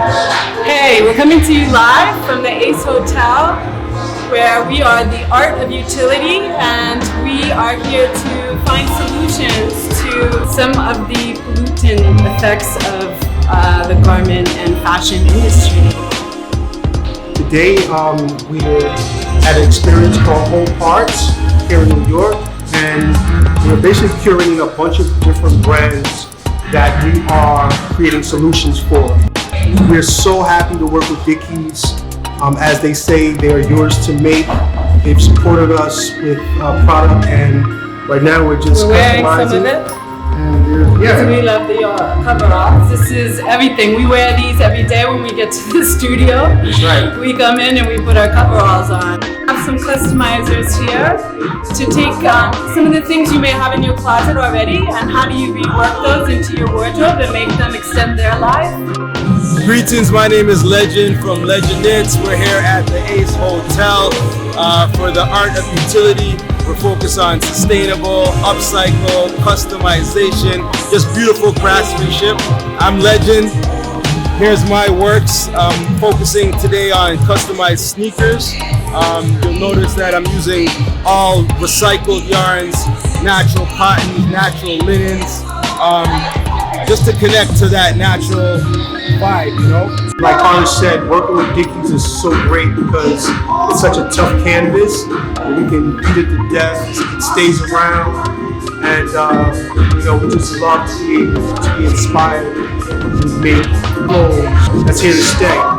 Hey, we're coming to you live from the Ace Hotel, where we are the art of utility, and we are here to find solutions to some of the pollutant effects of the garment and fashion industry. Today, we're at an experience called Hōl Parts here in New York, and we're basically curating a bunch of different brands that we are creating solutions for. We're so happy to work with Dickies. As they say, they are yours to make. They've supported us with product, and right now we're just wearing customizing. some of it. And We love the coveralls. This is everything. We wear these every day when we get to the studio. That's right. We come in and we put our coveralls on. We have some customizers here to take some of the things you may have in your closet already, and how do you rework those into your wardrobe and make them extend their life? Greetings, my name is Legend from Legend Knits. We're here at the Ace Hotel for the art of utility. We're focused on sustainable, upcycle, customization, just beautiful craftsmanship. I'm Legend. Here's my works. Focusing today on customized sneakers. You'll notice that I'm using all recycled yarns, natural cotton, natural linens, just to connect to that natural vibe, you know? like Carlos said, working with Dickies is so great because it's such a tough canvas. We can beat it to death. It stays around, and we just love to be inspired to make clothes that's here to stay.